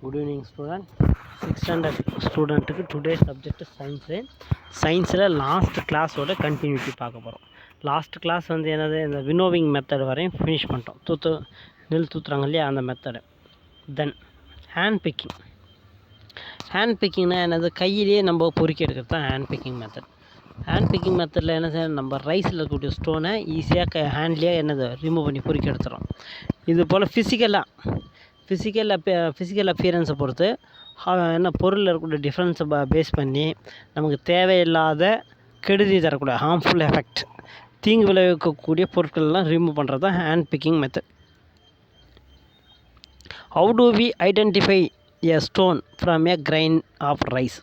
Good evening student. 6th standard ஸ்டூடெண்ட்டுக்கு today subject science. சயின்ஸில் last கிளாஸோட கண்டினியூட்டி பார்க்க போகிறோம். லாஸ்ட் கிளாஸ் வந்து என்னது, இந்த வினோவிங் மெத்தட் வரையும் ஃபினிஷ் பண்ணிட்டோம். நெல் தூத்துறாங்க இல்லையா, அந்த மெத்தடு. தென் ஹேண்ட் பிக்கிங்னா என்னது, கையிலேயே நம்ம பொறுக்கி எடுக்கிறது தான் hand picking method. Hand picking மெத்தடில் என்ன செய்யணும், நம்ம ரைஸில் இருக்கக்கூடிய ஸ்டோனை ஈஸியாக ஹேண்ட்லேயே என்னது ரிமூவ் பண்ணி பொறுக்கி எடுத்துகிறோம். இது போல் ஃபிசிக்கல் அப்பியரன்ஸை பொறுத்து என்ன பொருளில் இருக்கக்கூடிய டிஃப்ரென்ஸை பேஸ் பண்ணி நமக்கு தேவையில்லாத கெடுதி தரக்கூடிய ஹார்ம்ஃபுல் எஃபெக்ட், தீங்கு விளைவிக்கக்கூடிய பொருட்கள்லாம் ரிமூவ் பண்ணுறது தான் hand picking method. How do we identify a stone from a grain of rice?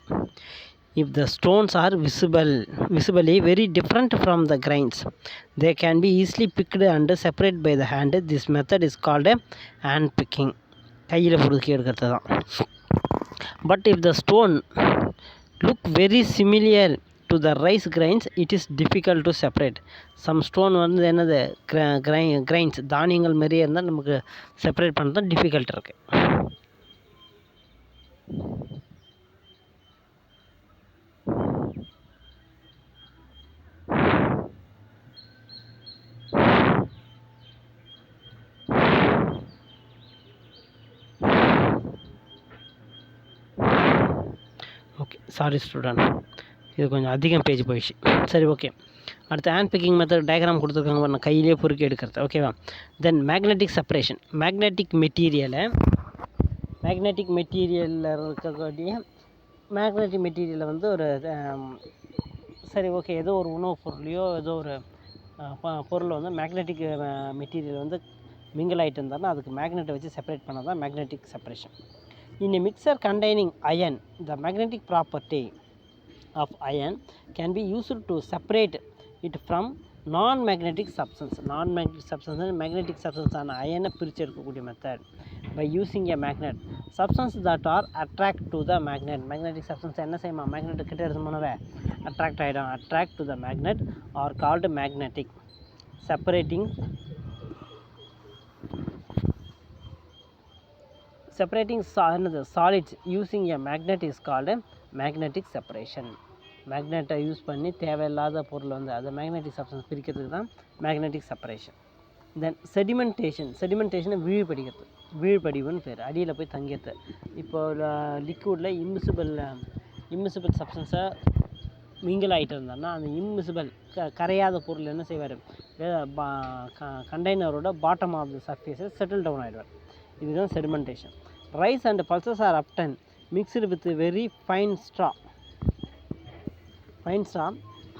If the stones are visibly very different from the grains, they can be easily picked and separated by the hand. This method is called a hand picking. கையில் பொறுக்கி எடுக்கிறது தான். But if the stone look very similar to the rice grains, it is difficult to separate. Some stone வந்து என்னது, grains தானியங்கள் மாதிரியே இருந்தால் நமக்கு செப்பரேட் பண்ணுறது தான் டிஃபிகல்ட் இருக்குது. ஓகே, சாரி ஸ்டூடெண்ட், இது கொஞ்சம் அதிகம் பேஜ் போயிடுச்சு. சரி, ஓகே. அடுத்து ஹேண்ட் பிக்கிங் மெத்தட் டயக்ராம் கொடுத்துருக்காங்க பாருங்க, கையிலே பொறுக்கி எடுக்கிறது. ஓகேவா? தென் மேக்னெட்டிக் செப்பரேஷன். மேக்னெட்டிக் மெட்டீரியலில் இருக்கக்கூடிய மேக்னெட்டிக் மெட்டீரியலில் வந்து ஒரு சரி, ஓகே, ஏதோ ஒரு உணவுப் பொருளையோ ஏதோ ஒரு பொருளை வந்து மேக்னெட்டிக் மெட்டீரியல் வந்து மிங்கிள் ஆகிட்டு இருந்தாலும் அதுக்கு மேக்னெட்டை வச்சு செப்பரேட் பண்ணால் தான் magnetic separation. In a mixture containing iron, the magnetic property of iron can be used to separate it from non-magnetic substance. Non-magnetic substance and magnetic substance ஆன அயனை பிரித்து எடுக்கக்கூடிய method by using a magnet. Substance that are attract to the magnet. Magnetic substance என்ன செய்யுமா, magnet கிட்ட எடுத்துனவே attract ஆகிடும். attract to the magnet are called magnetic. Separating solids using a magnet is called magnetic separation. மேக்னெட்டை use பண்ணி தேவையில்லாத பொருள் வந்து அதை மேக்னெட்டிக் சப்ஸ்டன்ஸ் பிரிக்கிறதுக்கு தான் மேக்னெட்டிக் செப்பரேஷன். தென் செடிமெண்டேஷனை வீழ்படிவுன்னு பேர், அடியில் போய் தங்கியது. இப்போ லிக்விடில் இம்மிசிபிள் சப்ஸ்டன்ஸை மிங்கிள் ஆகிட்டு இருந்தான்னா அந்த இம்மிசிபிள் கரையாத பொருள் என்ன செய்வார், கண்டெய்னரோட பாட்டம் ஆஃப் த சர்ஃபேஸை செட்டில் டவுன் ஆகிடுவார். இதுதான் sedimentation. Rice and pulses are often mixed with very fine straw,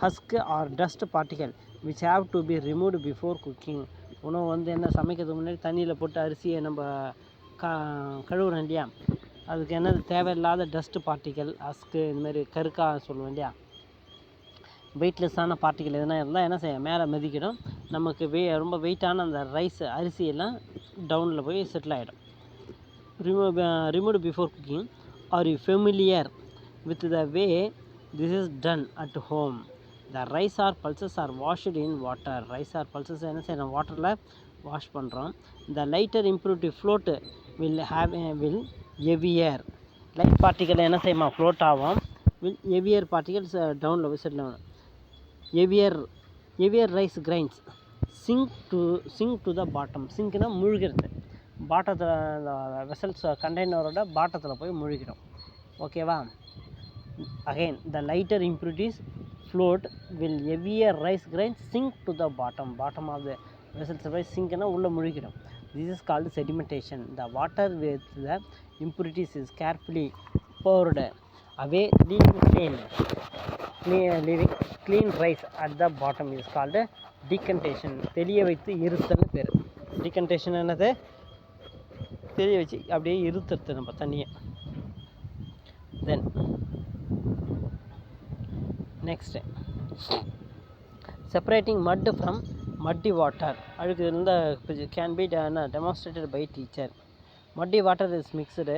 husk or dust particle which have to be removed before cooking. உணவு வந்து என்ன, சமைக்கிறதுக்கு முன்னாடி தண்ணியில் போட்டு அரிசியை நம்ம கழுவுறோம் இல்லையா, அதுக்கு என்ன தேவையில்லாத டஸ்ட்டு பார்ட்டிக்கல், ஹஸ்க்கு, இதுமாதிரி கருக்கா சொல்லுவோம் இல்லையா, வெயிட்லெஸ்ஸான பார்ட்டிக்கல் எதுனா இருந்தால் என்ன செய்ய, மேலே மிதிக்கிடும். நமக்கு ரொம்ப வெயிட்டான அந்த அரிசியெல்லாம் டவுனில் போய் செட்டில் ஆகிடும். Removed before cooking. Are you familiar with the way this is done at home? The rice or pulses are washed in water. Rice or pulses என்ன செய்யணும், வாட்டரில் வாஷ் பண்ணுறோம். The lighter impurity float will heavier. Light particle என்ன செய்யுமா, float ஆகும். heavier particles டவுனில் போய் settle ஆகும். heavier rice grains sink to the bottom. சிங்க்னா மூழ்கிறது, பாட்டத்தில் வெசல்ஸ் கண்டெய்னரோட பாட்டத்தில் போய் முழுகிடும். ஓகேவா? Again the lighter impurities float will heavier rice grains sink to the bottom of the vessels போய் சிங்க்னா உள்ளே முழுகிடும். This is called sedimentation. The water with the impurities is carefully poured away, leaving clean rice at the bottom is called decantation. தெளிய வைத்து இருத்தல்னு பேர். டிகன்டேஷன் என்னது, தெரிய வச்சு அப்படியே இருத்துறது நம்ம தண்ணியை. Then next separating mud from muddy water. அழுக்கு இருந்த can be demonstrated by teacher. Muddy water is mixed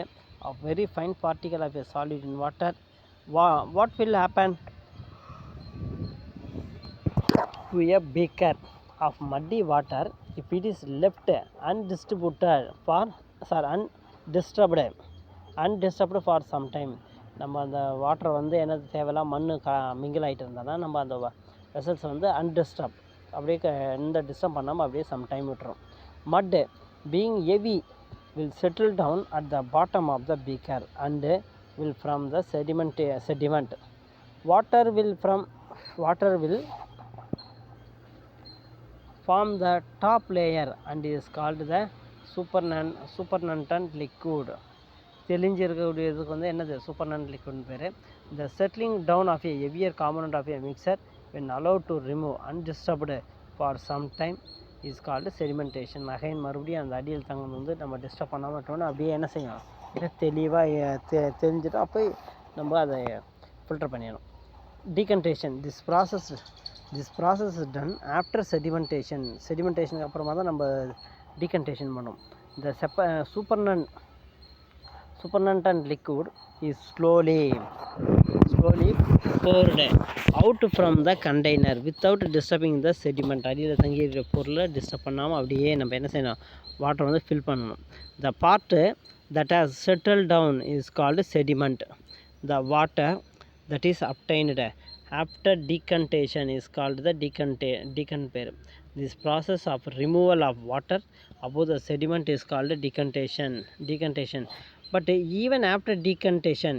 of very fine particle of a solid in water. What will happen to a beaker of muddy water if it is left undisturbed undisturbed for some time. நம்ம அந்த water வந்து என்னது தேவையில்லாம் மண் mingle ஆகிட்டு இருந்தால் தான் நம்ம அந்த வெசல்ஸ் வந்து அன்டிஸ்டர்ப் அப்படியே எந்த டிஸ்டர்ப் பண்ணாமல் அப்படியே சம் டைம் விட்டுரும். மட் being heavy will settle down at the bottom of the beaker and will from the sediment. Water will form the top layer and is called the supernatant liquid. தெளிஞ்சு இருக்கக்கூடியதுக்கு வந்து என்னது superintendent லிக்விட்னு பேர். The settling down of a heavier component of a mixture when allowed to remove undisturbed for some time is called sedimentation. Again மறுபடியும் அந்த அடியில் தங்கம் வந்து நம்ம disturb பண்ணாமல் விட்டோம்னா அப்படியே என்ன செய்யணும், தெளிவாக தெரிஞ்சுட்டு அப்போ நம்ம அதை ஃபில்டர் பண்ணிடணும். Decantation. This process is done after sedimentation. செடிமெண்டேஷனுக்கு அப்புறமா தான் நம்ம டீகன்டேஷன் பண்ணோம். The supernatant liquid is slowly poured out from the container without disturbing the sediment. அடியில் தங்கியிருக்கிற பொருளை டிஸ்டர்ப் பண்ணாமல் அப்படியே நம்ம என்ன செய்யணும், வாட்டர் வந்து ஃபில் பண்ணணும். The part that has settled down is called sediment. The water that is obtained after decantation is called the decant. This process of removal of water above the sediment is called decantation. But even after decantation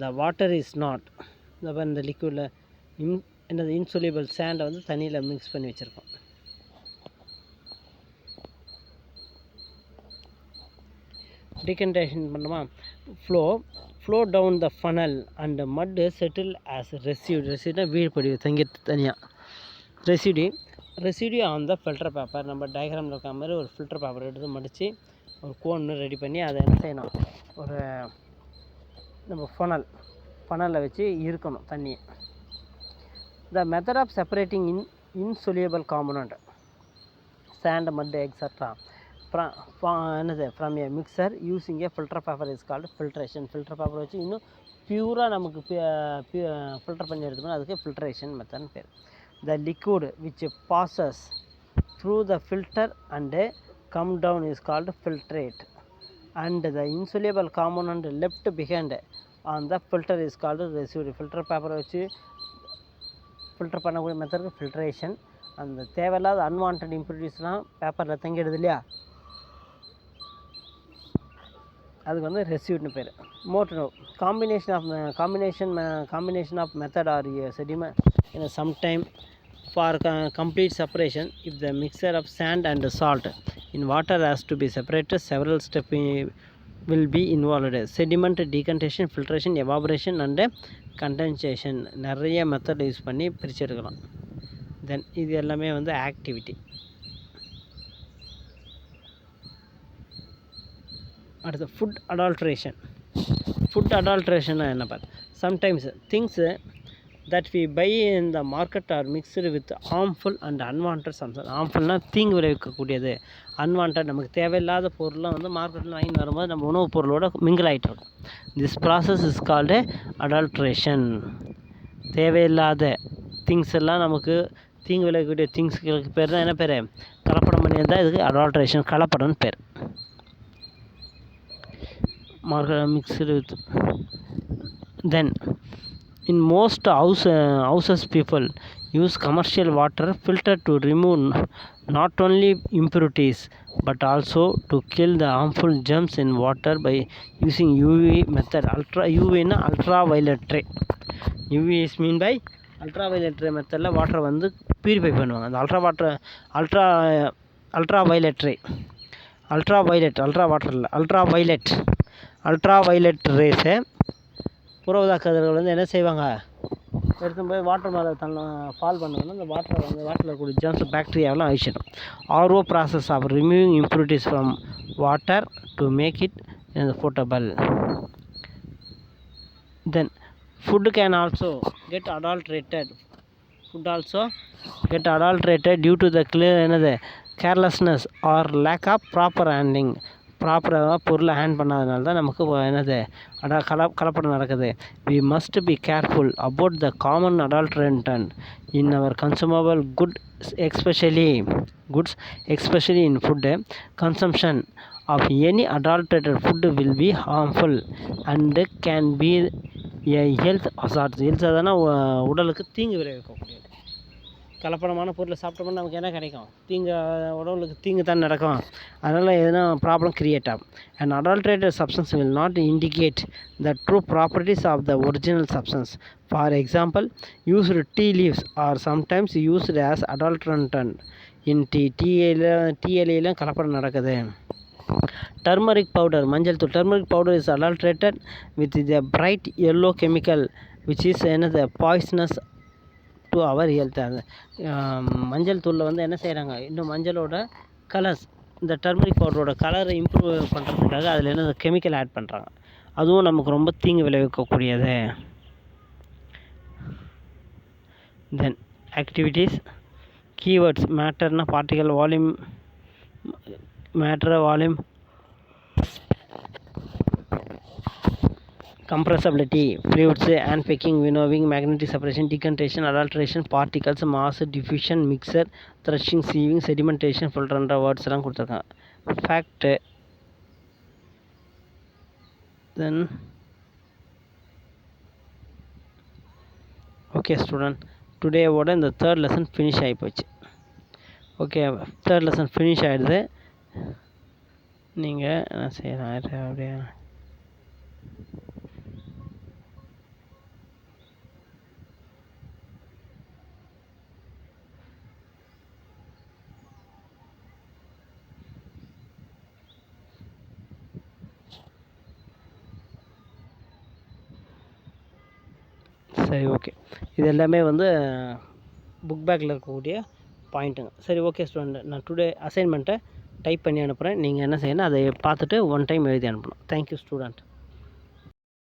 the water is not, இந்த லிக்விடில் என்னது insoluble சேண்டை வந்து தண்ணியில் mix பண்ணி வச்சுருக்கோம். Decantation பண்ணுமா, flow down the funnel and mud settle as residue வீழ்படிவு தங்கிட்டு தனியாக residue on the filter paper. நம்ம டயக்ராமில் இருக்க மாதிரி ஒரு ஃபில்டர் பேப்பர் எடுத்து மடித்து ஒரு கோன்னு ரெடி பண்ணி அதை என்ன செய்யணும், ஒரு நம்ம ஃபனலில் வச்சு இருக்கணும் தண்ணியை. The method of separating insoluble component sand, mud, etc. from a mixer using a filter paper is called filtration. filter paper வச்சு இன்னும் பியூராக நமக்கு ஃபில்டர் பண்ணி எடுத்துக்கணும், அதுக்கு ஃபில்ட்ரேஷன் மெத்தட்னு பேர். The liquid which passes through the filter and come down is called filtrate, and the insoluble component left behind on the filter is called residue. filter paper வச்சு filter பண்ணக்கூடிய மெத்தடுக்கு filtration. அந்த தேவையில்லாத unwanted இம்ப்யூரிட்டிஸ்லாம் பேப்பரில் தங்கிடுது இல்லையா, அதுக்கு வந்து ரெசியூட்னு பேர். More to know combination of method or sediment in some time for complete separation. If the mixture of sand and salt in water has to be separated, several steps will be involved. sediment, decantation, filtration, evaporation and condensation. நிறைய method use பண்ணி பிரித்து எடுக்கலாம். தென் இது எல்லாமே வந்து activity. அடுத்து food adulteration என்ன பார். Sometimes things that we buy in the market are mixed with harmful and unwanted substances. harmfulனா தீங்கு விளைவிக்கக்கூடியது, unwanted நமக்கு தேவையில்லாத பொருள்லாம் வந்து மார்க்கெட்டில் வாங்கி வரும்போது நம்ம உணவுப் பொருளோட மிங்கிள் ஆகிட்டு இருக்கும். this process is called adulteration. தேவையில்லாத திங்ஸ் எல்லாம் நமக்கு தீங்கு விளைவிக்கக்கூடிய திங்ஸ்களுக்கு பேர் தான் என்ன பேர், கலப்படம் பண்ணி இருந்தால் இதுக்கு அடால்ட்ரேஷன், கலப்படம்னு பேர். mixed with. Then in most houses people use commercial water filter to remove not only impurities but also to kill the harmful germs in water by using UV method. ultraviolet ray. UV is mean by ultraviolet ray மெத்தடில் வாட்டரை வந்து purify பண்ணுவாங்க. அந்த ultraviolet ரேஸை புறஊதா கதிர்கள் வந்து என்ன செய்வாங்க, எடுத்து போய் வாட்டர் மேலே ஃபால் பண்ணுவாங்க. அந்த வாட்டரில் இருக்கக்கூடிய germs பாக்டீரியாவெலாம் அழிச்சிடும். RO process of removing impurities from water to make it potable. Then food also get adulterated due to the carelessness or lack of proper handling. ப்ராப்பராக பொருளை ஹேண்ட் பண்ணாதனால தான் நமக்கு கலப்படம் நடக்குது. we must be careful about the common adulterant in our consumable goods, especially in food consumption. of any adulterated food will be harmful and can be a health hazard. Health ஹசார்ட்னா உடலுக்கு தீங்கு விளைவிக்கக்கூடியது. கலப்படமான பொருளை சாப்பிட்டோம்னா நமக்கு என்ன கிடைக்கும்? உடலுக்கு தீங்கு தான் நடக்கும். அதனால் எதுனா ப்ராப்ளம் க்ரியேட் ஆகும். An adulterated substance will not indicate the true properties of the original substance. For example, used tea leaves are sometimes used as adulterant in tea. Tea இலையில கலப்படம் நடக்குது. டர்மரிக் பவுடர், மஞ்சள் தூள். Turmeric powder is adulterated with the bright yellow chemical which is poisonous to our health. மஞ்சள் தூளில் வந்து என்ன செய்கிறாங்க, இன்னும் மஞ்சளோட கலர்ஸ், இந்த டர்மரிக் பவுடரோட கலரை இம்ப்ரூவ் பண்ணுறதுக்காக அதில் என்ன கெமிக்கல் ஆட் பண்ணுறாங்க. அதுவும் நமக்கு ரொம்ப தீங்கு விளைவிக்கக்கூடியது. Then activities. கீவேர்ட்ஸ். மேட்டர்னா particle, volume, matter, volume, compressibility, fluids, unpacking, winnowing, magnetic separation, decantation, adulteration, particles, mass, diffusion, mixer, threshing, sieving, sedimentation, filter words எல்லாம் கொடுத்துருக்காங்க. fact. then okay student, today ஓட இந்த தேர்ட் லெசன் ஃபினிஷ் ஆகி போச்சு. Okay, third lesson finish ஆகிடுது. நீங்கள் என்ன செய்யலாம் அப்படியே சரி ஓகே. இது எல்லாமே வந்து புக் பேக்கில் இருக்கக்கூடிய பாயிண்ட்டுங்க. சரி ஓகே ஸ்டூடெண்ட், நான் டுடே அசைன்மெண்ட்டை டைப் பண்ணி அனுப்புகிறேன். நீங்கள் என்ன செய்யணும், அதை பார்த்துட்டு ஒன் டைம் எழுதி அனுப்பணும். Thank you student.